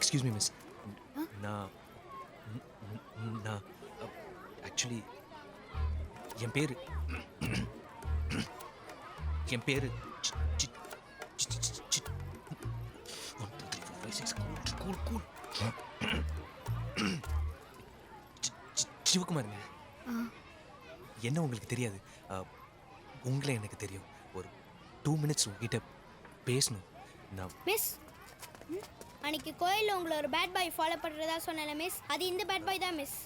Excuse me miss. நான் நான் actually என் பேர் என் பேர் 1 2 3 4 5 6 கூல் சிவகுமாருங்க. என்ன உங்களுக்கு தெரியாது, உங்களை எனக்கு தெரியும். ஒரு 2 மினிட்ஸ் உங்ககிட்ட பேசணும். நான் மிஸ், அன்னைக்கு கோயிலில் உங்களை ஒரு பேட் பாய் ஃபாலோ பண்ணுறதா சொன்னல மிஸ், அது இந்த பேட் பாய் தான் miss.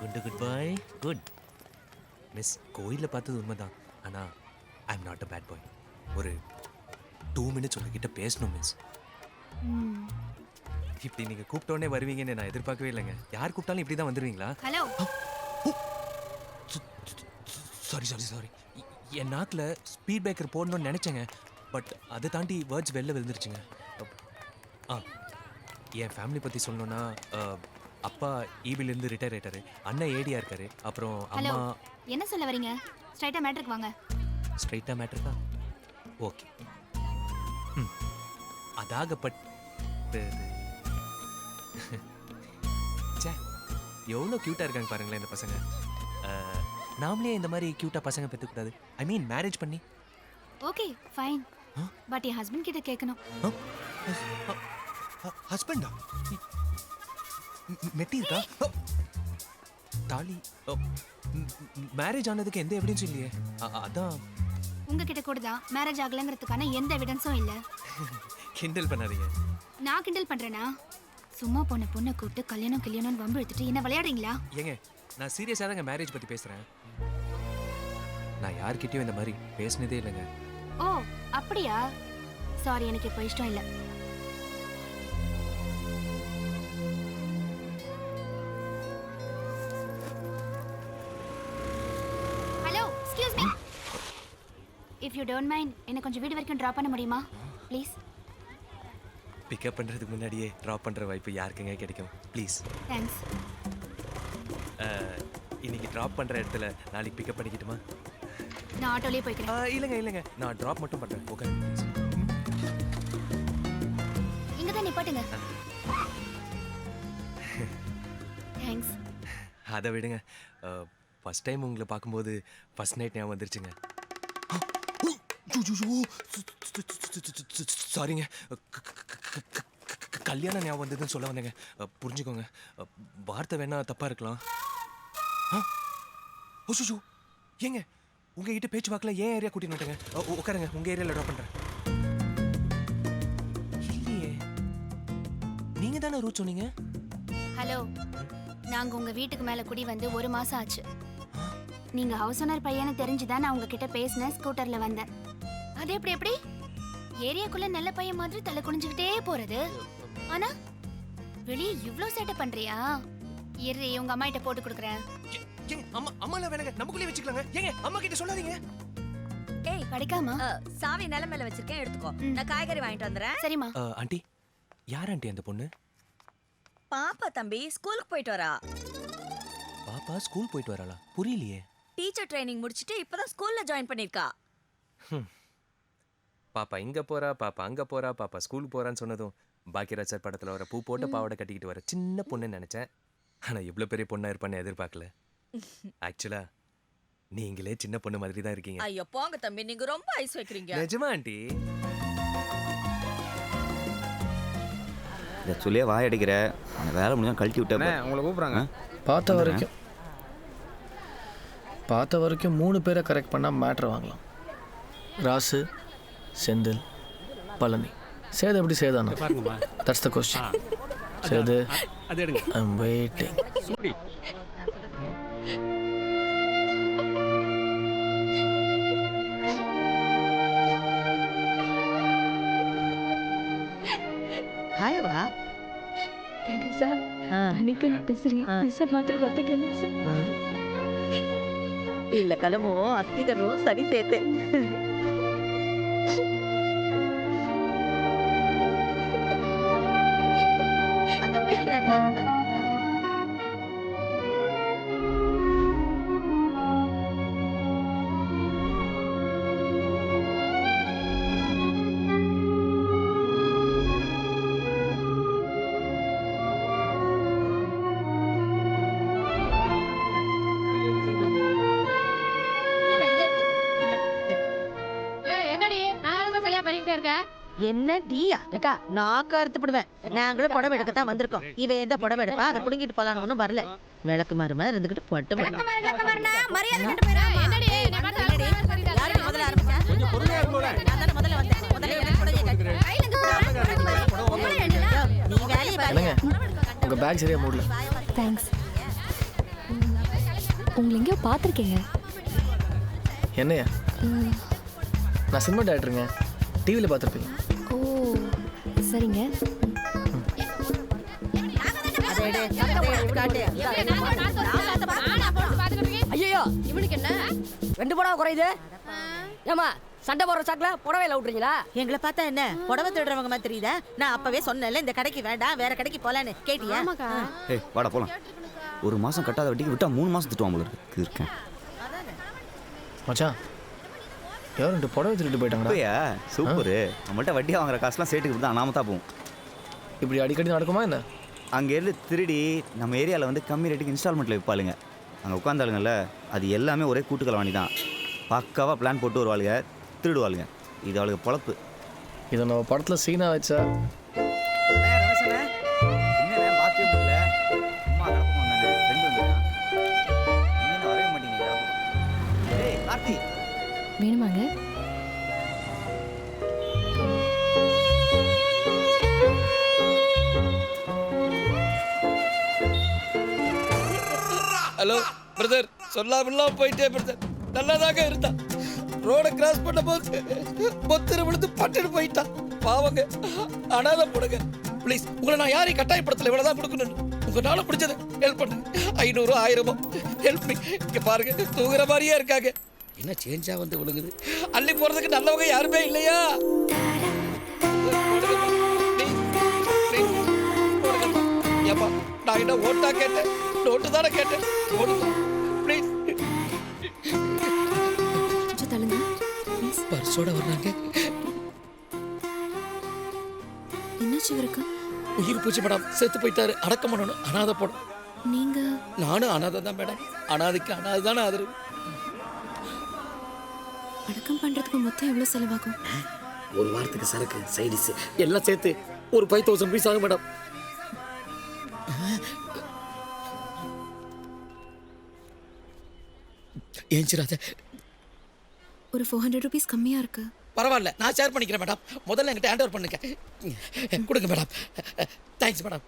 Good boy good miss. கோயிலில் பார்த்தது உண்மைதான், ஆனால் I am not a bad boy. ஒரு 2 மினிட்ஸ் உங்ககிட்ட பேசணும் மிஸ். இப்படி நீங்கள் கூப்பிட்டோன்னே வருவீங்கன்னு நான் எதிர்பார்க்கவே இல்லைங்க. யார் கூப்பிட்டாலும் இப்படி தான் வந்துடுவீங்களா? ஹலோ. சாரி. என் நாக்கில் ஸ்பீட் பிரேக்கர் போடணும்னு நினச்சேங்க. பட் அதை தாண்டி வேர்ட்ஸ் வெளில விழுந்துருச்சுங்க. என் ஃபேமிலி பற்றி சொல்லணுன்னா, அப்பா ஈபிலேருந்து ரிட்டையர் ஆயிட்டாரு, அண்ணன் ஏடியா இருக்காரு, அப்புறம் அம்மா. என்ன சொல்ல வரீங்க? ஸ்ட்ரைட்டாக மேட்ருக்கு வாங்க. ஸ்ட்ரைட்டாக மேட்ருக்கா? ஓகே. அதாகப்பட்டது. சே, எவ்வளோ க்யூட்டாக இருக்காங்க பாருங்களேன் இந்த பசங்க. நாமளே இந்த மாதிரி க்யூட்டாக பசங்க பெற்றுக்கூடாது? ஐ மீன் மேரேஜ் பண்ணி. Okay fine, but N husband கிட்ட கேட்கணும். ஹஸ்பண்டா? மெட்டி இருக்கா? தாலி? மேரேஜ் ஆனதுக்கு எந்த எவிடன்ஸும் இல்லையே. அதான். உங்ககிட்ட கூட தான் மேரேஜ் ஆகலைங்கிறதுக்கான எந்த எவிடன்ஸும் இல்லை. கிண்டல் பண்ணாதீங்க. நான் கிண்டல் பண்ணுறேன்னா? சும்மா பொண்ணை கூப்பிட்டு கல்யாணம்னு வம்பு எடுத்துட்டு என்ன விளையாடுறீங்களா? ஏங்க, நான் சீரியஸாக தாங்க மேரேஜ் பற்றி பேசுகிறேன். நான் யார்கிட்டயும் இந்த மாதிரி பேசினதே இல்லைங்க. ஓ அப்படியா? சாரி, எனக்கு இப்போ இஷ்டம் இல்லை. Hello, excuse me. If you don't mind, என்னை கொஞ்சம் வீடு வரைக்கும் ட்ராப் பண்ண முடியுமா ப்ளீஸ்? பிக்கப் பண்ணுறதுக்கு முன்னாடியே ட்ராப் பண்ணுற வாய்ப்பு யாருக்குங்க கிடைக்கும்? ப்ளீஸ். தேங்க்ஸ். இன்னைக்கு ட்ராப் பண்ணுற இடத்துல நாளைக்கு பிக்கப் பண்ணிக்கிட்டுமா? நான் ஆட்டோலேயே போய்க்கிறேன். இல்லைங்க, நான் ட்ராப் மட்டும் பண்ணுறேன். ஓகே, இங்கே தான் நிப்பாட்டுங்க. தேங்க்ஸ். அதை விடுங்க. ஃபஸ்ட் டைம் உங்களை பார்க்கும்போது ஃபஸ்ட் நைட் ஞாபகம் வந்துருச்சுங்க. சாரிங்க, கல்யாணம் ஞாபகம் வந்ததுன்னு சொல்ல வந்தேங்க. புரிஞ்சுக்கோங்க, வார்த்தை வேணா தப்பாக இருக்கலாம். ஓஷோ, ஏங்க உங்ககிட்ட பேச்சு வாக்கில் ஏன் ஏரியா கூட்டின்னு வந்துட்டேங்க. உட்காருங்க, உங்கள் ஏரியாவில் ட்ராப் பண்ணுறேன். இல்லையே, நீங்கள் தானே ரூட் சொன்னீங்க. ஹலோ, நாங்கள் உங்கள் வீட்டுக்கு மேலே குடி வந்து 1 மாதம் ஆச்சு. நீங்கள் ஹவுஸ் ஓனர் பையனை தெரிஞ்சுதான் நான் உங்ககிட்ட பேசினேன், ஸ்கூட்டரில் வந்தேன். அது எப்படி ஏரியாக்குள்ள நல்ல பையன் மாதிரி தலை குனிஞ்சுக்கிட்டே போறது? ஆனா வெளியே இவ்ளோ சேட்டை பண்றியா? இரு, உங்க அம்மா கிட்ட போட்டு கொடுக்குறேன். அம்மால வேணாங்க, நமக்குள்ளே வச்சுக்கலாங்க. ஏங்க அம்மா கிட்ட சொல்லாதீங்க. ஏய் படிக்காமா? சாவி நில மேல வச்சிருக்கேன், எடுத்துக்கோ. நான் காய்கறி வாங்கிட்டு வந்துறேன். சரிம்மா. ஆண்டி, யார் ஆண்டி அந்த பொண்ணு? பாப்பா தம்பி ஸ்கூலுக்கு போயிட்டு வரா. பாப்பா ஸ்கூல் போயிட்டு வராளா? புரியலையே. டீச்சர் ட்ரைனிங் முடிச்சிட்டு இப்பதான் ஸ்கூல்ல ஜாயின் பண்ணிருக்கா. பாப்பா இங்க போறா, பாப்பா அங்க போறா, பாப்பா ஸ்கூல் போறான்னு சொன்னதும் பாக்கியராஜ் சார் படத்துல வர பூ போட்ட பாவாடை கட்டிக்கிட்டு வர சின்ன பொண்ணுன்னு நினைச்சேன். ஆனா இவ்வளவு பெரிய பொண்ணா இருப்பான்னு எதிர்பார்க்கல. ஆக்சுவலா நீங்களே சின்ன பொண்ணு மாதிரி தான் இருக்கீங்க. ஐயோ போங்க தம்பி, நீங்க ரொம்ப ஐஸ் வைக்கிறீங்க. நிஜமா ஆண்டி? இதை சொல்லியே வாய் அடிக்கிற. அந்த வேலை முடிஞ்சா கழட்டி விட்டேன். உங்களை கூப்பிட்றாங்க. பார்த்த வரைக்கும் 3 பேரை கரெக்ட் பண்ணால் மேட்ரு வாங்கலாம். ராசு, செந்தில், பழனி. சேது எப்படி சேதானா? That's the question. Sethu, I am waiting. Hi வா. சார், அன்னைக்கு பேசுறீங்க சார், மாத்திரை பார்த்துக்கணும். இல்ல கலமோ அத்திகரும் சரி சேர்த்து. மாதிரியா இருக்க? என்ன டீயா ஏக்கா நான் கருத்துப்படுவேன். நாங்களும் புடவை எடுக்கத்தான் வந்திருக்கோம். இவ எந்த புடவை எடுப்பா அதை புடுங்கிட்டு போலான்னு ஒன்றும் வரல. விளக்கு மருமா இருந்துகிட்டு போட்டு மரியாதை கெட்டு போயிடா. என்னடி என்னை பார்த்தா அழகா தெரியுதா? யாரு முதல்ல ஆரம்பிச்சா? நான் தானே முதல்ல வந்தேன். முதல்ல எனக்கு புடவையை கட்டு. கையில இருந்து புடவை. நீ வேலையை பாரு. என்னங்க உங்கள் பேக் சரியாக மூடல. தேங்க்ஸ். உங்களை எங்கேயோ பார்த்துருக்கேங்க. என்னையா? நான் சினிமா டேரக்டருங்க. டிவியில் பார்த்துருப்பீங்க. ஓ சரிங்க. அதை எடு. அதை எடுத்து காட்டு. ஐயோ இவனுக்கு என்ன 2 புடவை குறையுது? ஏமா சண்டை போடுற சாக்குல புடவையில விட்டுறீங்களா? எங்களை பார்த்தா என்ன புடவை தேடுறவங்க மாதிரி தெரியுதா? நான் அப்பவே சொன்னேன்ல இந்த கடைக்கு வேண்டாம் வேற கடைக்கு போலான்னு. கேட்டியா? ஏய் வாடா போலாம். ஒரு மாதம் கட்டாத வட்டிக்கு விட்டா 3 மாதம் திட்டுவான் போல இருக்கு இருக்கேன். மச்சான் யாரும் 2 புடவை திருட்டு போயிட்டாங்கடா. அப்படியா? சூப்பரு. நம்மள்ட்ட வட்டி வாங்குற காசுலாம் சேட்டுக்கு தான் நாம தான் போவோம். இப்படி அடிக்கடி நடக்குமா என்ன? அங்கேருந்து திருடி நம்ம ஏரியாவில் வந்து கம்மி ரேட்டுக்கு இன்ஸ்டால்மெண்ட்டில் விற்பாளுங்க. அங்கே உட்காந்தாளுங்கல்ல அது எல்லாமே ஒரே கூட்டுக்கலவாணி தான். பக்காவாக பிளான் போட்டு வருவாளுங்க, திருடுவாளுங்க. இது அவளுக்கு பொழப்பு. இதை நம்ம படத்தில் சீனா வச்சா வேணுமாங்க? ஹலோ பிரதர், சொல்லாமலாம் போயிட்டே பிரதர். நல்லாதாங்க இருந்தான். ரோட கிராஸ் பண்ண போது பொத்திர விழுந்து பட்டுட்டு போயிட்டான். பாவங்க, அனாதை போடுங்க ப்ளீஸ். உங்களை நான் யாரையும் கட்டாயப்படுத்தல, இவ்வளவுதான் கொடுக்கணும். உங்களால பிடிச்சது ஹெல்ப் பண்ணுங்க. 500 1000 ஹெல்ப் பண்ணி. இங்க பாருங்க தூங்குற மாதிரியே இருக்காங்க. என்ன சேஞ்சா வந்து விழுகுது. அள்ளி போறதுக்கு நல்லவங்க யாருமே இல்லையா? ஏப்பா நான் என்ன ஓட்டா கேட்டேன், நோட்டு தானே கேட்டேன். ப்ளீஸ் தள்ளுங்க. பர்ஸோட வர்றாங்க. என்னாச்சு இவருக்கு? உயிர் பூச்சி மேடம், செத்து போயிட்டாரு. அடக்கம் பண்ணணும். அனாதை போடும். நீங்க நானும் அனாதை தான் மேடம். அனாதைக்கு அனாதை தானே ஆதரவு. அடக்கம் பண்றதுக்கு மொத்தம் எவ்வளவு செலவாகும்? ஒரு வாரத்துக்கு சரக்கு சைடிஸ் எல்லாம் சேர்த்து ஒரு 5000 பீஸ் ஆகும் மேடம். ஏஞ்சிராத. ஒரு 400 rupees கம்மியா இருக்கு. பரவாயில்ல, நான் ஷேர் பண்ணிக்கிறேன் மேடம். முதல்ல என்கிட்ட ஹேண்ட் ஓவர் பண்ணுங்க. கொடுங்க மேடம். Thanks madam.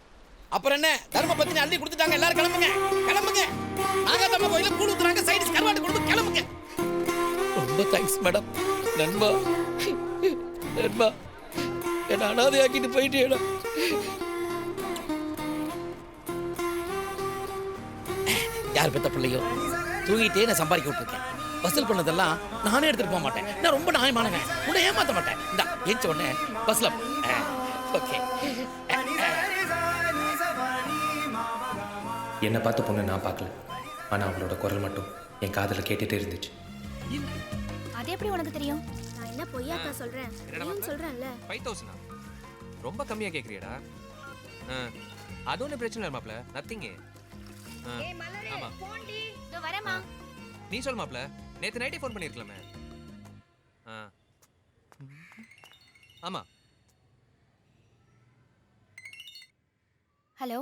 அப்புறம் என்ன, தர்ம பத்தினி அள்ளி கொடுத்துட்டாங்க. எல்லாரும் கிளம்புங்க கிளம்புங்க. நாகாத்தம்ம கோயில கூழ் ஊத்துறாங்க. சைடிஸ் கருவாடு கொடுத்து கிளம்புங்க. ரொம்ப தேங்க்ஸ் மேடம். நண்பா நண்பா, என்ன அனாதையாக்கிட்டு போயிட்டேடா. யார் பெத்த பிள்ளையோ தூங்கிட்டே நான் சம்பாதிக்க விட்டுருக்கேன். வசூல் பண்ணதெல்லாம் நானே எடுத்துட்டு போக மாட்டேன். நான் ரொம்ப நியாயமானங்க. உன்னை ஏமாத்த மாட்டேன். இந்த ஏஞ்ச உடனே பஸ்ல ஓகே. என்னை பார்த்த பொண்ணு நான் பார்க்கல, ஆனால் அவளோட குரல் மட்டும் என் காதில் கேட்டுகிட்டே இருந்துச்சு. அது எப்படி உனக்கு தெரியும்? நான் என்ன பொய்யாக்கா சொல்றேன்? சொல்றேன்ல. 5000 ரொம்ப கம்மியாக கேட்குறியடா. அது ஒன்றும் பிரச்சனை இல்லை மாப்ள, நத்திங்க. ஆமா இதோ வரேம்மா. நீ சொல் மாப்ள, நேற்று நைட்டே ஃபோன் பண்ணியிருக்கலாமே. ஆமா. ஹலோ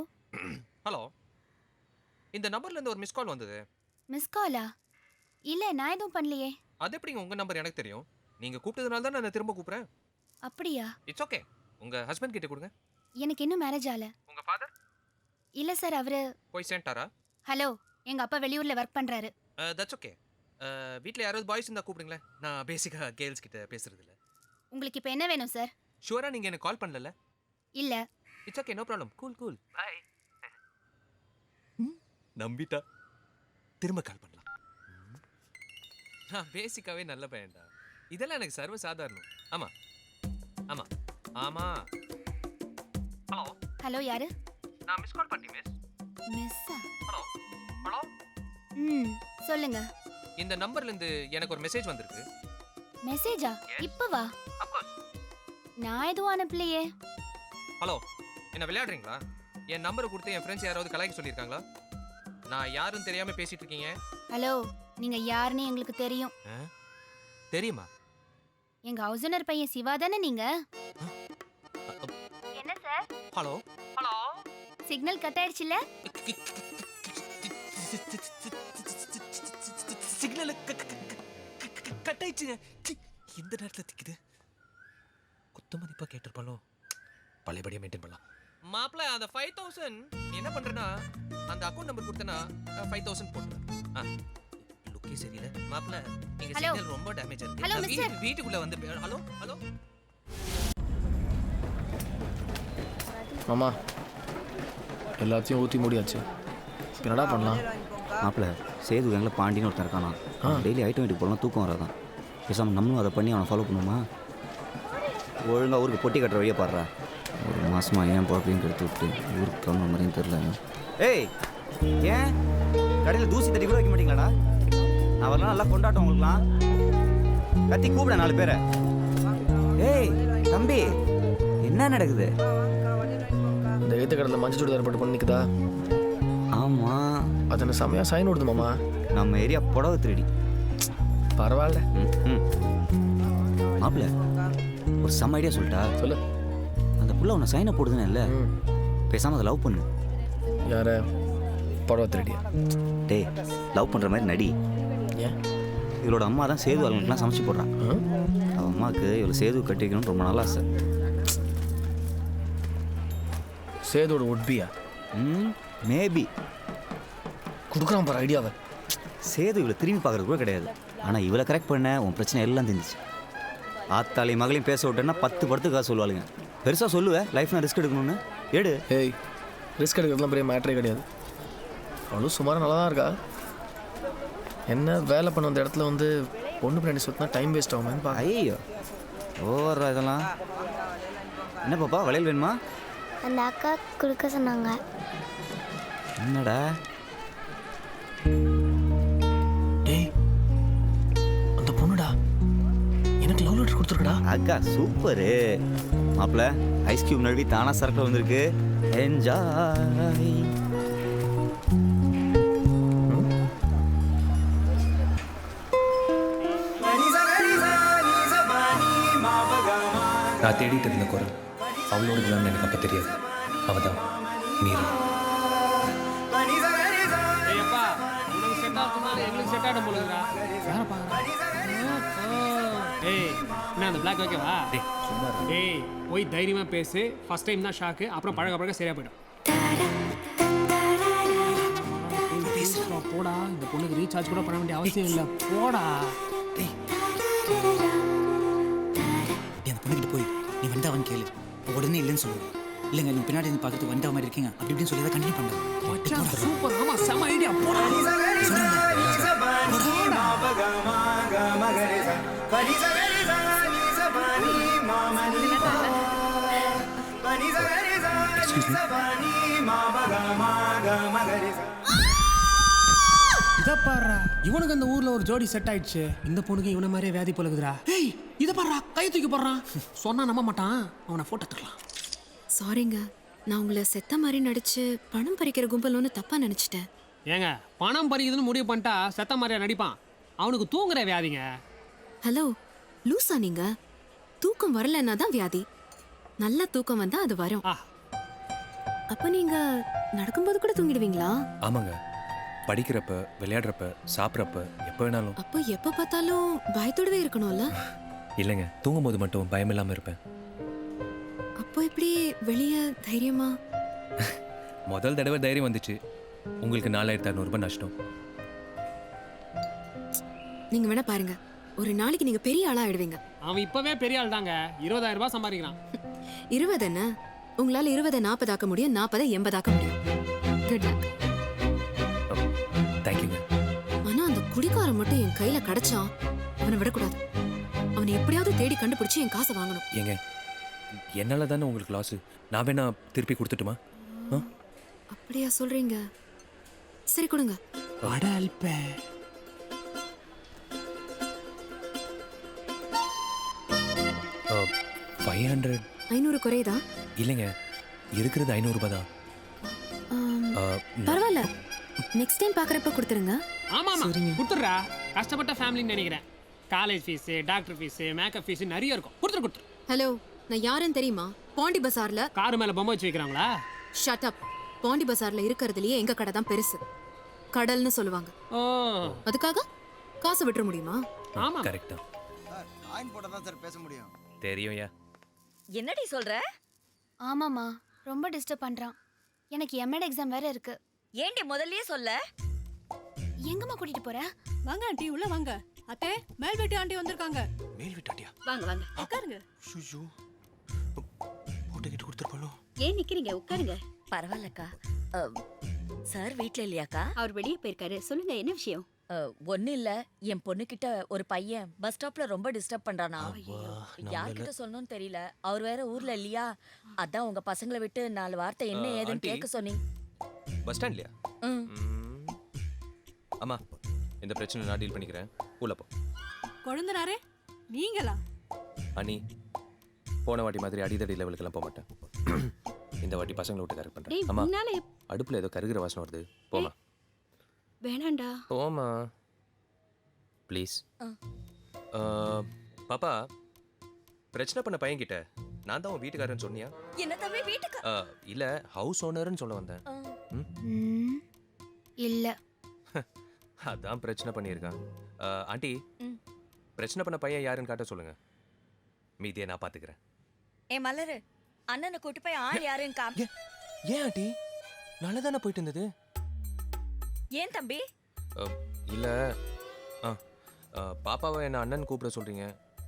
ஹலோ, இந்த நம்பர்ல இருந்து ஒரு மிஸ் கால் வந்தது. மிஸ் காலா? இல்ல நான் எதுவும் பண்ணலையே. அது எப்படிங்க உங்க நம்பர் எனக்கு தெரியும்? நீங்க கூப்பிட்டதுனால தான் நான் திரும்ப கூப்பிடுறேன். அப்படியா? It's okay. உங்க ஹஸ்பண்ட் கிட்ட கொடுங்க. எனக்கு இன்னும் மேரேஜ் ஆகல. உங்க ஃபாதர் இல்ல சார், அவரு போய் சேர்ந்தாரா? ஹலோ, எங்க அப்பா வெளியூர்ல ஒர்க் பண்றாரு. That's okay. வீட்டில் யாராவது பாய்ஸ் இருந்தால் கூப்பிடுங்களேன். நான் பேசிக்காக கேர்ள்ஸ் கிட்ட பேசுறது இல்லை. உங்களுக்கு இப்போ என்ன வேணும் சார்? ஷூரா நீங்கள் எனக்கு கால் பண்ணல? இல்ல. It's okay, no problem. Cool cool bye. நம்பிட்டா, திரும்ப கால் பண்ணலாம். நான் பேசிக்காவே நல்ல பையன்டா. இதெல்லாம் எனக்கு சர்வ சாதாரணம். ஆமா ஆமா ஆமா. ஹலோ ஹலோ, யாரு? நான் மிஸ் கால் பண்ணி மிஸ். மிஸ்ஸா? Hello hello. சொல்லுங்க. இந்த நம்பர்ல இருந்து எனக்கு ஒரு மெசேஜ் வந்திருக்கு. மெசேஜா? இப்பவா? அப்கோர்ஸ். நான் எதுவும் அனுப்பலையே. ஹலோ, என்ன விளையாடுறீங்களா? என் நம்பரை கொடுத்து என் ஃப்ரெண்ட்ஸ் யாராவது கலாய்க்க சொல்லியிருக்காங்களா? நான் யாருன்னு தெரியாம பேசிட்டு இருக்கீங்க. ஹலோ, நீங்க யாருன்னு எங்களுக்கு தெரியும். தெரியுமா? எங்க ஹவுஸ் ஓனர் பையன் சிவா தானே நீங்க? என்ன சார்? ஹலோ சிக்னல் கட் ஆயிடுச்சுல? சிக்னல் கட் ஆயிடுச்சுங்க. இந்த நேரத்தில் திக்குது. குத்து மதிப்பாக கேட்டிருப்பாலோ. பழையபடியாக மெயின்டைன் பண்ணலாம். மாப்பிள்ள அந்த 5000 என்ன பண்ணுறேன்னா அந்த அக்கௌண்ட் நம்பர் கொடுத்தேன்னா 5000 போட்டுருவேன். லுக்கே சரியில்லை மாப்பிள்ள. எங்கள் Hello. சிக்னல் ரொம்ப டேமேஜ் Hello, இருக்கு. mister. வீட்டுக்குள்ளே வந்து ஹலோ ஹலோ மாமா எல்லாத்தையும் ஊற்றி மூடியாச்சு. இப்ப என்னடா பண்ணலாம்? மாப்பிள்ள சேது கேங்கில் பாண்டின்னு ஒருத்தன் இருக்கானா. டெய்லி ஐட்டம் வீட்டுக்கு போகலாம் தூக்கம் வராதான். பேசாமல் நம்மளும் அதை பண்ணி அவனை ஃபாலோ பண்ணுமா? ஒழுங்காக ஊருக்கு பொட்டி கட்டுற வழியை பாடுறா. ஒரு மாதமாக ஏன் பொழப்பையும் கெடுத்து விட்டு ஊருக்கு கிளம்புற மாதிரியும் தெரில. ஏய் ஏன் கடையில் தூசி தட்டி கூட வைக்க மாட்டீங்களாடா? நான் வரலாம் நல்லா கொண்டாட்டம் உங்களுக்குலாம். கத்தி கூப்பிட 4 பேரை. ஏய் தம்பி என்ன நடக்குது? இந்த எழுத்து கடலில் மஞ்சள் சுடிதார் போட்டு பண்ணி நிற்குதா? ஆமாம், அது என்ன செம்மையாக சைன் விடுது மாமா. நம்ம ஏரியா புடவை திருடி. பரவாயில்ல. மாப்பிள்ள ஒரு செம்ம ஐடியா சொல்லிட்டா. சொல்லு. அந்த புள்ள உன்னை சைனை போடுதுன்னு இல்லை, பேசாமல் அதை லவ் பண்ணு. யார? புடவை திருடியா? டேய் லவ் பண்ணுற மாதிரி நடி. ஏன்? இவளோட அம்மா தான் சேது அவங்களுக்குலாம் சமைச்சு போடுறான். அவள் அம்மாவுக்கு இவளை சேது கட்டி வைக்கணும்னு ரொம்ப நாள் ஆசை. சேதோட உட்பியா? மேபி கொடுக்குறான் பாரு ஐடியாவை. சேது இவளை திரும்பி பார்க்குறது கூட கிடையாது. ஆனால் இவளை கரெக்ட் பண்ண உன் பிரச்சனை எல்லாம் தெரிஞ்சிச்சு. ஆத்தாளையும் மகளையும் பேச விட்டேன்னா 10 படத்துக்கு காசு சொல்லுவாளுங்க. பெருசாக சொல்லுவேன் லைஃப்னா ரிஸ்க் எடுக்கணும்னு. எடு. ஏய் ரிஸ்க் எடுக்கிறதுலாம் பெரிய மேட்டரே கிடையாது. அவளும் சுமாராக நல்லா தான் இருக்கா. என்ன வேலை பண்ண அந்த இடத்துல வந்து பொண்ணு பின்னாடி சுற்றினா டைம் வேஸ்ட் ஆகுமேன்னு பா. ஐயோ ஓவரா இதெல்லாம். என்ன பாப்பா வளையல் வேணுமா? அந்த அக்கா கொடுக்க சொன்னாங்க. என்னடா? டேய் அந்த பொண்ணுடா எனக்கு லவ் லெட்டர் கொடுத்துருக்கடா. அக்கா சூப்பரு. மாப்பிள்ள ஐஸ் கியூப் நழுவி தானா சரக்கில் வந்திருக்கு. என்ஜாய். நான் தேடிட்டு இருந்த குரல் அவளோட தான் எனக்கு அப்போ தெரியாது. அவள் தான் மீரா. எங்களுக்கு செட் ஆகிடும் போலுங்கடா. யாரை பார்க்குறா? ஏய் என்ன அந்த பிளாக் ஓகேவா? ஏய் போய் தைரியமாக பேசு. ஃபர்ஸ்ட் டைம் தான் ஷாக்கு, அப்புறம் பழக பழக சரியாக போயிடும். போடா, இந்த பொண்ணுக்கு ரீசார்ஜ் கூட பண்ண வேண்டிய அவசியம் இல்லை. போடா. அந்த பொண்ணுக்கிட்ட போய் நீ வந்தாவன்னு கேளு. உடனே இல்லைன்னு சொல்லுவேன். இல்லைங்க நீ பின்னாடி இருந்து பார்த்துட்டு வந்தா மாதிரி இருக்கீங்க அப்படி இப்படின்னு சொல்லி தான் கண்டினியூ பண்ணுறேன். சூப்பர். ஆமாம் செம்ம ஐடியா. போடா. இதை பாடுறா, இவனுக்கு அந்த ஊர்ல ஒரு ஜோடி செட் ஆயிடுச்சு. இந்த பொண்ணுக்கு இவனை மாதிரியே வியாதி பழகுதுடா. ஏய் இதை பாடுறா, கை தூக்கி போடுறான். சொன்னா நம்ப மாட்டான். அவனை போட்டோ எடுத்துக்கலாம். சாரிங்க, நான் உங்களை செத்த மாதிரி நடிச்சு பணம் பறிக்கிற கும்பல் தப்பா நினைச்சிட்டேன். ஏங்க பணம் பறிக்குதுன்னு முடிவு பண்ணிட்டா செத்த மாதிரியா நடிப்பான். அவனுக்கு தூங்குற வியாதிங்க. ஹலோ லூசா நீங்க? தூக்கம் வரலன்னா தான் வியாதி. நல்ல தூக்கம் வந்தா அது வரும். அப்ப நீங்க நடக்கும்போது கூட தூங்கிடுவீங்களா? ஆமாங்க, படிக்கிறப்ப விளையாடுறப்ப சாப்பிட்றப்ப எப்போ வேணாலும். அப்போ எப்ப பார்த்தாலும் பயத்தோடவே இருக்கணும்ல? இல்லைங்க, தூங்கும்போது மட்டும் பயம் இல்லாமல் இருப்பேன். அப்போ எப்படி வெளியே தைரியமா? முதல் தடவை தைரியம் வந்துச்சு. உங்களுக்கு 4600 ரூபாய் நஷ்டம். நீங்க வேணா பாருங்க, ஒரு நாளைக்கு நீங்க பெரிய ஆளா ஆயிடுவீங்க. அவன் இப்பவே பெரிய ஆள் தாங்க. 20000 ரூபாய் சம்பாதிக்கிறான். 20 என்ன? உங்களால 20 40 ஆக்க முடியும், 40 80 ஆக்க முடியும். Good luck. தேங்க்யூங்க. ஆனா அந்த குடிகாரன் மட்டும் என் கையில கிடைச்சான், அவனை விடக்கூடாது. அவனை எப்படியாவது தேடி கண்டுபிடிச்சு என் காசை வாங்கணும். ஏங்க என்னால தானே உங்களுக்கு லாஸ். நான் வேணா திருப்பி கொடுத்துட்டுமா? அப்படியா சொல்றீங்க? சரி கொடுங்க. அட அல்ப. Uh, 500. 500 குறையுதா? இல்லைங்க, இருக்கிறது 500 ரூபாய் தான். பரவாயில்ல, நெக்ஸ்ட் டைம் பார்க்கறப்ப கொடுத்துருங்க. ஆமா ஆமா கொடுத்துடுறா. கஷ்டப்பட்ட ஃபேமிலின்னு நினைக்கிறேன். College fees doctor fees makeup fees நிறைய இருக்கும். கொடுத்துரு. ஹலோ, நான் யாருன்னு தெரியுமா? பாண்டி பசார்ல காரு மேலே பொம்மை வச்சு வைக்கிறாங்களா? Shut up. பாண்டி பசார்ல இருக்கிறதுலயே எங்க கடை தான் பெருசு. கடல்னு சொல்லுவாங்க. ஓ, அதுக்காக காசு விட்டுற முடியுமா? ஆமா. கரெக்டா காயின் போட்டா தான் சார் பேச முடியும். தெரியும்யா. என்னடி சொல்ற? ஆமாம்மா, ரொம்ப டிஸ்டர்ப் பண்றான். எனக்கு எம்எட் எக்ஸாம் வேற இருக்கு. ஏண்டி முதல்லயே சொல்ல? எங்கம்மா கூட்டிட்டு போற? வாங்க ஆண்டி, உள்ள வாங்க. அத்தை, மேல் வீட்டு ஆண்டி வந்திருக்காங்க. மேல் விட்டாட்டியா? வாங்க வாங்க உட்காருங்க. ஷூ போட்டுக்கிட்டு கொடுத்துருப்பாளோ? ஏன் நிக்கிறீங்க? உட்காருங்க. பரவாயில்லக்கா. சார் வீட்ல இல்லையாக்கா? அவர் வெளியே போயிருக்காரு. சொல்லுங்க, என்ன விஷயம்? ஒன்னும் இல்ல, என் பொண்ணுகிட்ட ஒரு பையன் பஸ் ஸ்டாப்ல ரொம்ப டிஸ்டர்ப் பண்றானா. யார்கிட்ட சொல்லணும்னு தெரியல. அவர் வேற ஊர்ல இல்லையா, அதான் உங்க பசங்களை விட்டு 4 வார்த்தை என்ன ஏதுன்னு ஆண்டி. கேட்க சொன்னீங்க. பஸ் ஸ்டாண்ட்லையா? அம்மா, இந்த பிரச்சனை நான் டீல் பண்ணிக்கிறேன். உள்ள போ. கொழுந்தனாரே, நீங்களா? அண்ணி, போன வாட்டி மாதிரி அடிதடி லெவலுக்கெல்லாம் போக மாட்டேன். இந்த வாட்டி பசங்களை விட்டு கரெக்ட் பண்றேன். அம்மா, அடுப்புல ஏதோ கருகிற வாசனை வருது. போமா. வேணாண்டா. போமா ப்ளீஸ். பாப்பா, பிரச்சனை பண்ண பையன்கிட்ட நான் தான் உன் வீட்டுக்காரன்னு சொன்னியா? என்ன தம்பி வீட்டுக்கு? இல்ல, ஹவுஸ் ஓனர்னு சொல்ல வந்தேன். இல்ல. அதான் பிரச்சனை பண்ணியிருக்கான். ஆண்டி, பிரச்சனை பண்ண பையன் யாருன்னு காட்ட சொல்லுங்க. மீதியை நான் பாத்துக்கிறேன். ஏ மலரு, அண்ணனை கூட்டு போய் ஆள் யாருன்னு காம். ஏன் ஆண்டி, நல்லதானே போயிட்டு இருந்தது? ஏன் தம்பி? இல்ல, பாப்பாவை என்ன அண்ணன் கூப்பிட சொல்றீங்க,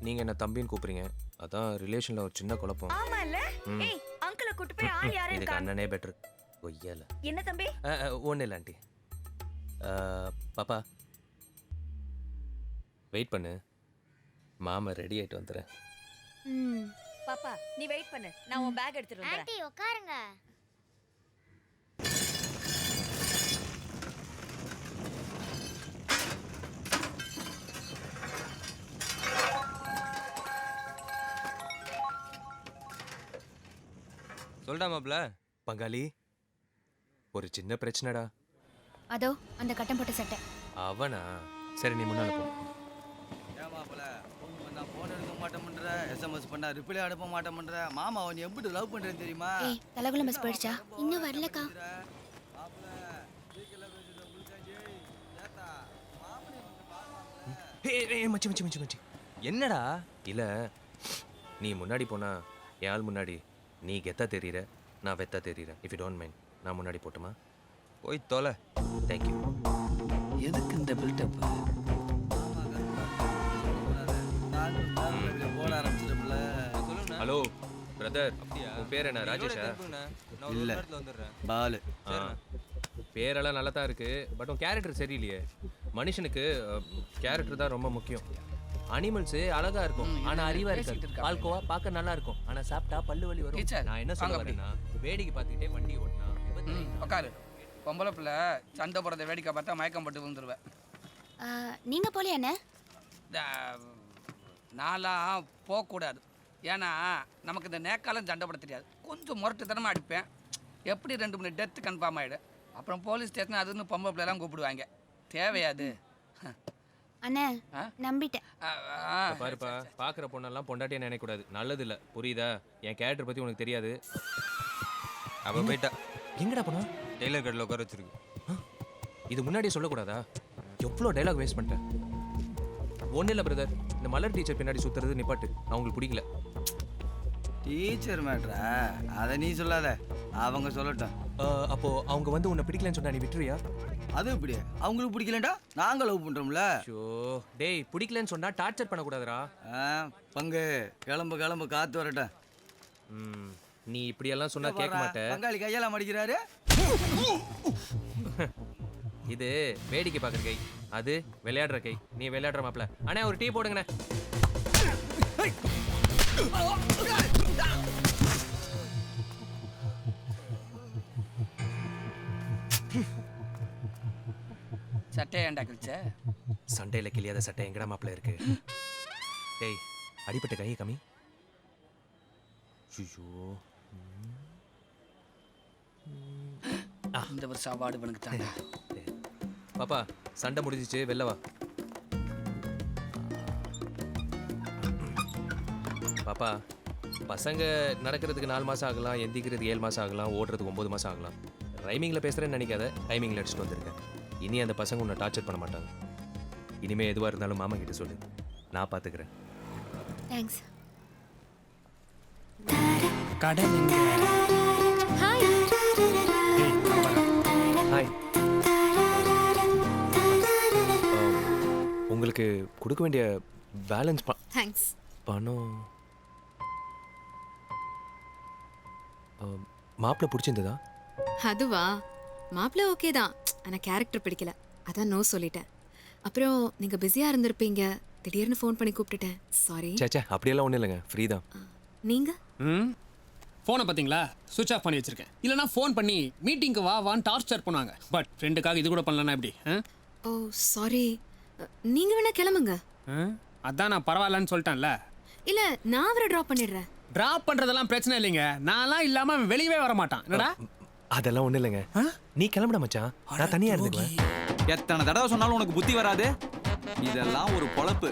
நீங்க என்ன தம்பின்னு கூப்பிடுறீங்க. அதான் ரிலேஷன்ல ஒரு சின்ன குழப்பம். ஆமா இல்ல? ஏய், அங்கிளை கூட்டு போய் ஆள் யாருன்னு இதுக்கு காம். அண்ணனே பெட்டர். ஒய்யால. என்ன தம்பி? ஒன்றும் இல்லை ஆண்டி. பாப்பா, வெயிட் பண்ணு, மாமா ரெடி ஆகிட்டு வந்துடுறேன். பாப்பா, நீ வெயிட் பண்ணு, நான் உன் பேக் எடுத்துட்டு வந்துறேன். ஆண்டி உட்காருங்க. சொல்டா மாப்ள. பங்காளி, ஒரு சின்ன பிரச்சனைடா. அதோ அந்த கட்டம் போட்ட சட்டை. அவனா? சரி, நீ முன்னால போ. ஏன் மாப்பிள, நான் போன் எடுக்க மாட்டேன்ற, எஸ்எம்எஸ் பண்ணா ரிப்ளை அனுப்ப மாட்டேன்ற. மாமா அவன் எப்படி லவ் பண்றேன்னு தெரியுமா? ஏய், தலைகுள்ள மிஸ் போயிடுச்சா? இன்னும் வரலக்கா. மச்சி மச்சி மச்சி மச்சி, என்னடா? இல்ல, நீ முன்னாடி போனா என் ஆள் முன்னாடி நீ கெத்தா தெரியுற, நான் வெத்தா தெரியுறேன். இஃப் யூ டோன்ட் மைண்ட், நான் முன்னாடி போட்டுமா? போய் தொலை. தேங்க்யூ. எதுக்கு இந்த பில்டப்? ஹலோ பிரதர், உன் பேர் என்ன? ராஜேஷா? இல்ல, பாலு. பேரெல்லாம் நல்லா தான் இருக்கு, பட் உன் கேரக்டர் சரியில்லையே. மனுஷனுக்கு கேரக்டர் தான் ரொம்ப முக்கியம். அனிமல்ஸ் அழகா இருக்கும், ஆனா அறிவா இருக்காது. பால்கோவா பார்க்க நல்லா இருக்கும், ஆனா சாப்பிட்டா பல்லு வலி வரும். நான் என்ன சொல்ல வரேன்னா, வேடிக்கை பார்த்துக்கிட்டே வண்டி ஓட்டினா உட்காரு. பொம்பளை பிள்ளை சண்டை போடுறத வேடிக்கை பார்த்தா மயக்கம் போட்டு விழுந்துருவேன். நீங்க போலியா என்ன? நான்லாம் போகக்கூடாது. ஏன்னா நமக்கு இந்த நேக்காலம் சண்டை போட தெரியாது. கொஞ்சம் முரட்டுத்தனமாக அடிப்பேன். எப்படி 2 மணி டெத்து கன்ஃபார்ம் ஆகிடும். அப்புறம் போலீஸ் ஸ்டேஷன் அதுன்னு பொம்பளை பிள்ளைலாம் கூப்பிடுவாங்க. தேவையாது. அண்ணே, நம்பிட்டேன். பாருப்பா, பாக்குற பொண்ணெல்லாம் பொண்டாட்டியே நினைக்கூடாது, நல்லது இல்ல, புரியுதா? என் கேரக்டர் பத்தி உனக்கு தெரியாது. அவ போயிட்டா. எங்கடா போனா? டெய்லர் கடையில் உட்கார வச்சிருக்கு. இது முன்னாடியே சொல்லக்கூடாதா? எவ்வளோ டைலாக் வேஸ்ட் பண்ணிட்டேன். ஒன்றும் இல்லை பிரதர், இந்த மலர் டீச்சர் பின்னாடி சுத்துறது நிப்பாட்டு, அவங்களுக்கு பிடிக்கல. டீச்சர் மேட்ரா? அதை நீ சொல்லாத, அவங்க சொல்லட்டும். அப்போ அவங்க வந்து உன்னை பிடிக்கலன்னு சொன்னா நீ விட்டுருவியா? அது எப்படி? அவங்களுக்கு பிடிக்கலண்டா நாங்க லவ் பண்றோம்ல. ஷோ டேய், பிடிக்கலன்னு சொன்னா டார்ச்சர் பண்ணக்கூடாதுடா. பங்கு கிளம்பு கிளம்பு, காத்து வரட்டும். நீ இப்படியெல்லாம் சொன்னா கேட்க மாட்டேன். பங்காளி கையெல்லாம் அடிக்கிறாரு. இது வேடிக்கை பார்க்குற கை, அது விளையாடுற கை. நீ விளையாடுற மாப்பிள்ள. அண்ணா ஒரு டீ போடுங்கண்ணே. சட்டை ஏன்டா கிழிச்ச? சண்டையில் கிளியாத சட்டை எங்கடா மாப்பிள்ள இருக்கு? டேய், அடிப்பட்ட கையை கம்மி. ஐயோ, இந்த வருஷம் அவார்டு எனக்கு தாண்டா. பாப்பா, சண்டை முடிஞ்சிச்சு, வெளில வா. பாப்பா பசங்க நடக்கிறதுக்கு 4 மாதம் ஆகலாம், எந்திக்கிறதுக்கு 7 மாதம் ஆகலாம், ஓடுறதுக்கு 9 மாதம் ஆகலாம். ரைமிங்கில் பேசுகிறேன்னு நினைக்காத, டைமிங்கில் அடிச்சுட்டு வந்திருக்கேன். இனி அந்த பசங்க உன்னை டார்ச்சர் பண்ண மாட்டாங்க. இனிமேல் எதுவாக இருந்தாலும் மாமா கிட்ட சொல்லு, நான் பார்த்துக்கிறேன். தேங்க்ஸ். கடை ஹாய். ஹாய். உங்களுக்கு கொடுக்க வேண்டிய பேலன்ஸ் தேங்க்ஸ். பணம் மாப்பிள்ளை பிடிச்சிருந்ததா? அதுவா, மாப்பிள்ள ஓகே தான், ஆனால் கேரக்டர் பிடிக்கல, அதான் நோ சொல்லிட்டேன். அப்புறம் நீங்கள் பிஸியாக இருந்திருப்பீங்க, திடீர்னு ஃபோன் பண்ணி கூப்பிட்டுட்டேன், சாரி. சேச்சே அப்படியெல்லாம் ஒன்றும் இல்லைங்க, ஃப்ரீ தான். நீங்கள்? ஃபோனை பார்த்தீங்களா, சுவிட்ச் ஆஃப் பண்ணி வச்சிருக்கேன். இல்லைனா ஃபோன் பண்ணி மீட்டிங்க்கு வான்னு டார்ச்சர் பண்ணுவாங்க. பட் ஃப்ரெண்டுக்காக இது கூட பண்ணலன்னா எப்படி? ஓ சாரி, நீங்கள் வேணா கிளம்புங்க. அதான் நான் பரவாயில்லன்னு சொல்லிட்டேன்ல. இல்லை, நான் அவரை ட்ராப் பண்ணிடுறேன். ட்ராப் பண்ணுறதெல்லாம் பிரச்சனை இல்லைங்க, நான்லாம் இல்லாமல் அவன் வெளியவே வர மாட்டான். என்னடா? அதெல்லாம் ஒன்றும் இல்லைங்க, நீ கிளம்புட மச்சான், நான் தனியாக இருந்துக்குவேன். எத்தனை தடவை சொன்னாலும் உனக்கு புத்தி வராது. இதெல்லாம் ஒரு பொழப்பு.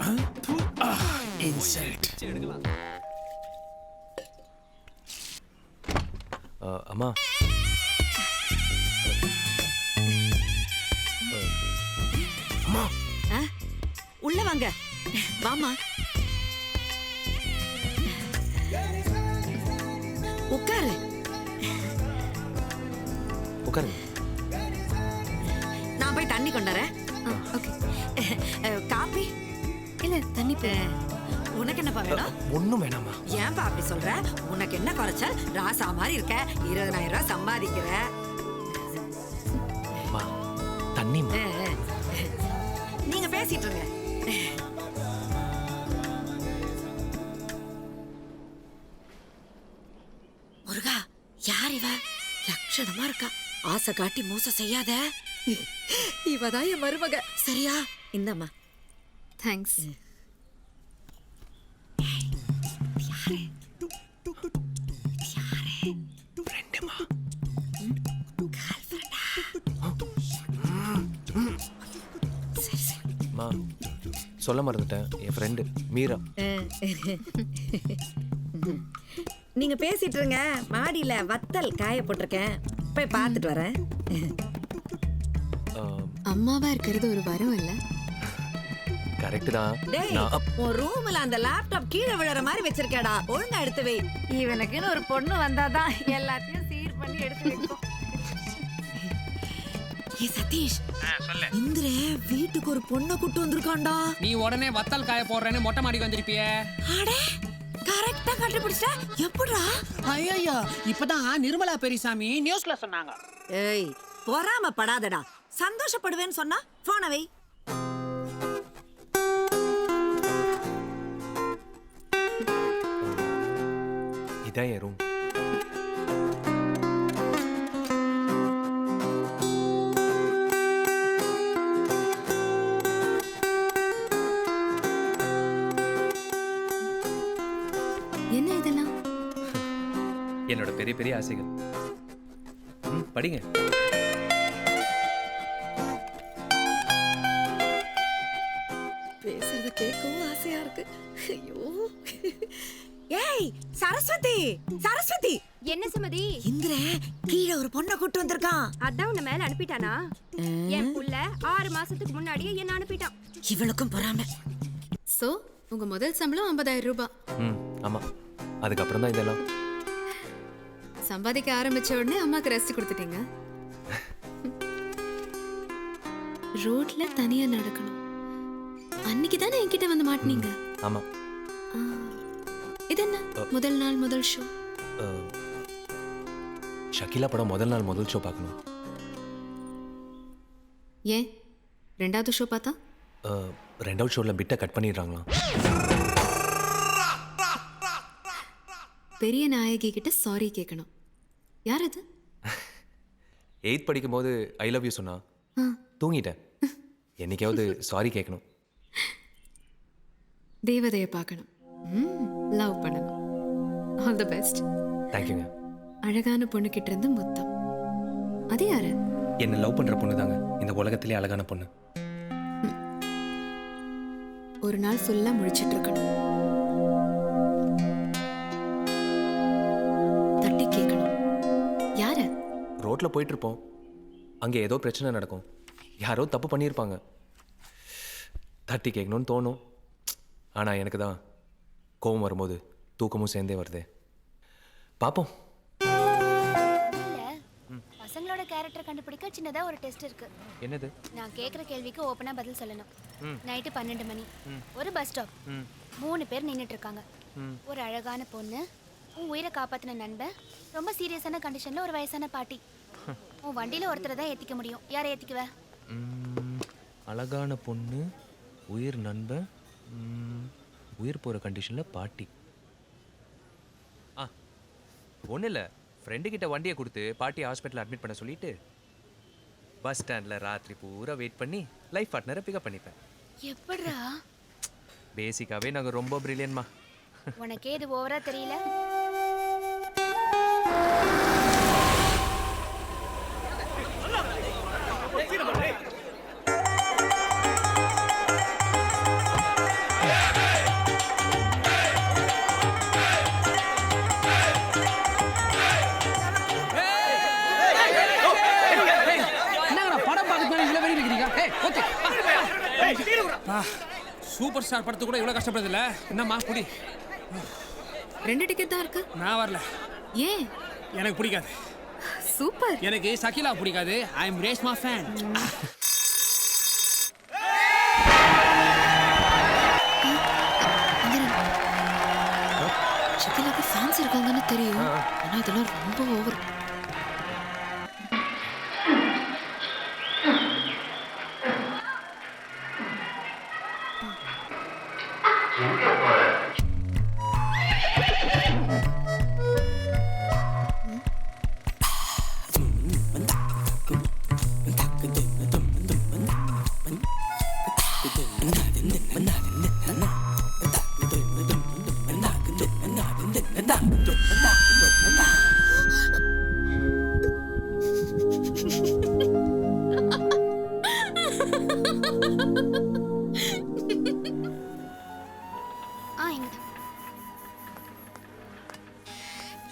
அம்மா அம்மா உள்ள வாங்க. வாமா, உட்காரு. உட்காருங்க. நான் போய் தண்ணி கொண்டாரேன். ஓகே. காப்பி இல்லை, தண்ணி போ. உனக்கு என்னப்பா வேணும்? ஒன்றும் வேணாமா. ஏன்பா அப்படி சொல்ற? உனக்கு என்ன குறைச்சல்? ராசா மாதிரி இருக்க, 20,000 ரூபாய் சம்பாதிக்கிற. அம்மா தண்ணிம்மா. நீங்க பேசிட்டு இருங்க. முருகா, யார் இவ? லட்சணமா இருக்கா. ஆசை காட்டி மோசம் செய்யாத. இவதான் என் மருமக, சரியா? இந்தம்மா. தேங்க்ஸ். அம்மா சொல்ல மறந்துட்டேன், என் ஃப்ரெண்டு மீரா. நீங்க பேசிட்டு இருங்க, மாடியில வத்தல் காய போட்டிருக்கேன், போய் பார்த்துட்டு வரேன். அம்மாவா இருக்கிறது ஒரு வரம் இல்ல? கரெக்ட் தான். டேய், உன் ரூம்ல அந்த லேப்டாப் கீழே விழற மாதிரி வச்சிருக்கேடா, ஒழுங்கா எடுத்து வை. இவனுக்குன்னு ஒரு பொண்ணு வந்தாதான் எல்லாத்தையும் சீர் பண்ணி எடுத்து வைக்கும். ஏ சதீஷ், இந்திர வீட்டுக்கு ஒரு பொண்ணை கூட்டு வந்திருக்கான்டா. நீ உடனே வத்தல் காய போடுறேன்னு மொட்டை மாடிக்கு வந்திருப்பியே. அடே, கரெக்ட்டா கண்டுபிடிச்சா. எப்படிடா? ஐயோ, இப்பதான் நிர்மலா பெரியசாமி நியூஸ்ல சொன்னாங்க. ஏய், பொறாம படாதடா. சந்தோஷப்படுவேன்னு சொன்னா போனை வை. இதான் என் ரூம். என்ன இதெல்லாம்? என்னோட பெரிய பெரிய ஆசைகள். படிங்க. பேசுறது கேட்கவும் ஆசையா இருக்கு. ஐயோ. ஏய் சரஸ்வதி, சரஸ்வதி. என்ன சுமதி? இந்திர கீழே ஒரு பொண்ணை கூட்டு வந்திருக்கான். அதான் உன்னை மேல அனுப்பிட்டானா? என் புள்ள 6 மாசத்துக்கு முன்னாடியே என்ன அனுப்பிட்டான். இவளுக்கும் பொறாம. சோ உங்க முதல் சம்பளம் 50,000 ரூபாய். ஆமா, அதுக்கப்புறம் தான் இதெல்லாம். சம்பாதிக்க ஆரம்பிச்ச உடனே அம்மாக்கு ரெஸ்ட் கொடுத்துட்டீங்க. ரோட்ல தனியா நடக்கணும். அன்னைக்கு தானே என்கிட்ட வந்து மாட்டினீங்க. ஆமா. இது என்ன முதல் நாள் முதல் ஷோ? ஷகிலா படம் முதல் நாள் முதல் ஷோ பார்க்கணும். ஏன் ரெண்டாவது ஷோ பார்த்தா? ரெண்டாவது ஷோவில் பிட்டை கட் பண்ணிடுறாங்களாம். பெரிய நாயகி கிட்ட சாரி கேட்கணும். யார் அது? 8th படிக்கும்போது ஐ லவ் யூ சொன்னா தூங்கிட்டேன். என்னைக்காவது சாரி கேட்கணும். தேவதையை பார்க்கணும். லவ் பண்ணணும். All the best. தேங்க்யூங்க. அழகான பொண்ணு கிட்ட இருந்து முத்தம். அது யாரு? என்ன லவ் பண்ற பொண்ணு தாங்க இந்த உலகத்திலே அழகான பொண்ணு. ஒரு நாள் ஃபுல்லா முழிச்சிட்டு இருக்கணும். ரோட்டில் போயிட்டுருப்போம், அங்கே ஏதோ பிரச்சனை நடக்கும், யாரோ தப்பு பண்ணியிருப்பாங்க, தட்டி கேட்கணும்னு தோணும். ஆனால் எனக்கு தான் கோவம் வரும்போது தூக்கமும் சேர்ந்தே வருது. பார்ப்போம். இல்ல பசங்களோட கேரக்டர் கண்டுபிடிக்க சின்னதா ஒரு டெஸ்ட் இருக்கு. என்னது? நான் கேக்குற கேள்விக்கு ஓப்பனா பதில் சொல்லணும். நைட்டு 12 மணி, ஒரு பஸ் ஸ்டாப், 3 பேர் நின்னுட்டு இருக்காங்க. ஒரு அழகான பொண்ணு, உன் உயிரை காப்பாத்தின நண்பன், ரொம்ப சீரியஸான கண்டிஷன்ல ஒரு வயசான பாட்டி. உன் வண்டியில ஒருத்தரை தான் ஏத்திக்க முடியும். யாரை ஏத்திக்குவ? அழகான பொண்ணு, உயிர் நண்பன், உயிர் போகிற கண்டிஷனில் பாட்டி. ஒன்றும் இல்லை, ஃப்ரெண்டுக்கிட்ட வண்டியை கொடுத்து பாட்டியை ஹாஸ்பிட்டலில் அட்மிட் பண்ண சொல்லிட்டு பஸ் ஸ்டாண்டில் ராத்திரி பூரா வெயிட் பண்ணி லைஃப் பார்ட்னரை பிக்கப் பண்ணிப்பேன். எப்படிடா? பேசிக்காகவே நாங்கள் ரொம்ப பிரில்லியன்மா. உனக்கே இது ஓவரா தெரியல? சூப்பர் ஸ்டார் படத்து கூட இவ்வளோ கஷ்டப்படுறது இல்லை. என்னம்மா குடி. 2 டிக்கெட் தான் இருக்கு. நான் வரல. ஏன்? எனக்கு பிடிக்காது. சூப்பர். எனக்கு சகிலா பிடிக்காது. I am Reshma fan. சகிலாக்கு ஃபேன்ஸ் இருக்காங்கன்னு தெரியும், ஆனா இதெல்லாம் ரொம்ப ஓவர்.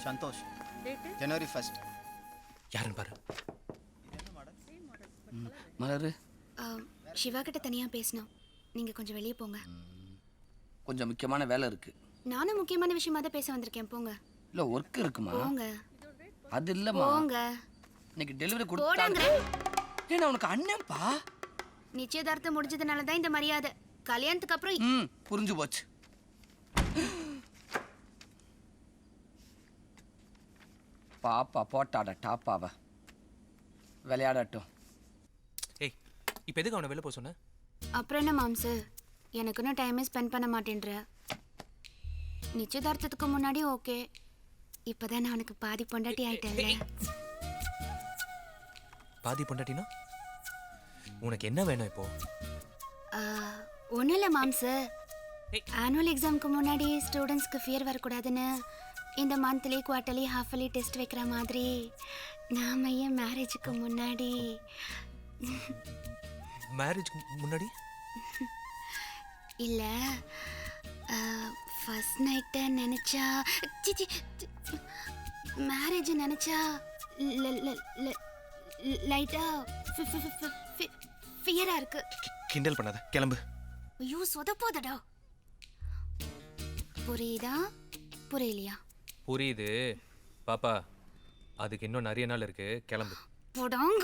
சந்தோஷ், ஜனவரி 1. யாருன்னு பாரு. மலரு, சிவா கிட்ட தனியா பேசணும். நீங்க கொஞ்சம் வெளியே போங்க. கொஞ்சம் முக்கியமான வேலை இருக்கு. நானும் முக்கியமான விஷயமா தான் பேச வந்திருக்கேன். போங்க. இல்ல ஒர்க் இருக்குமா? போங்க. அது இல்லம்மா. போங்க. இன்னைக்கு டெலிவரி போடாங்க. கொடுத்தாங்க. நான் உனக்கு அண்ணன்பா. நிச்சயதார்த்தம் முடிஞ்சதுனால தான் இந்த மரியாதை. கல்யாணத்துக்கு அப்புறம் புரிஞ்சு போச்சு. பாப்பா போட்டாட டாப்பாவ விளையாடட்டும். ஏய், இப்போ எதுக்கு அவனை வெளில போக சொன்ன? அப்புறம் என்ன மாம்சு, எனக்குன்னு டைமே ஸ்பெண்ட் பண்ண மாட்டேன்ற. நிச்சயதார்த்தத்துக்கு முன்னாடி ஓகே, இப்போதான் நான் உனக்கு பாதி பொண்டாட்டி ஆயிட்டேன்ல. பாதி பொண்டாட்டினா உனக்கு என்ன வேணும் இப்போ? ஒன்றும் இல்லை மாம்சு, ஆனுவல் எக்ஸாமுக்கு முன்னாடி ஸ்டூடெண்ட்ஸ்க்கு ஃபியர் வரக்கூடாதுன்னு இந்த மந்த்லி குவார்ட்டர்லி ஹாஃபலி டெஸ்ட் வைக்கிற மாதிரி நாம ஏன் மேரேஜுக்கு முன்னாடி முன்னாடி இல்ல ஃபர்ஸ்ட் நைட்டை நினைச்சா மேரேஜ் நினைச்சா லைட்டா ஃபியரா இருக்கு. கிண்டல் பண்ணாத, கிளம்பு. ஐயோ சொதப்போதடா. புரியுதா புரியலையா? புரியுது பாப்பா, அதுக்கு இன்னும் நிறைய நாள் இருக்கு, கிளம்பு. போடாங்க.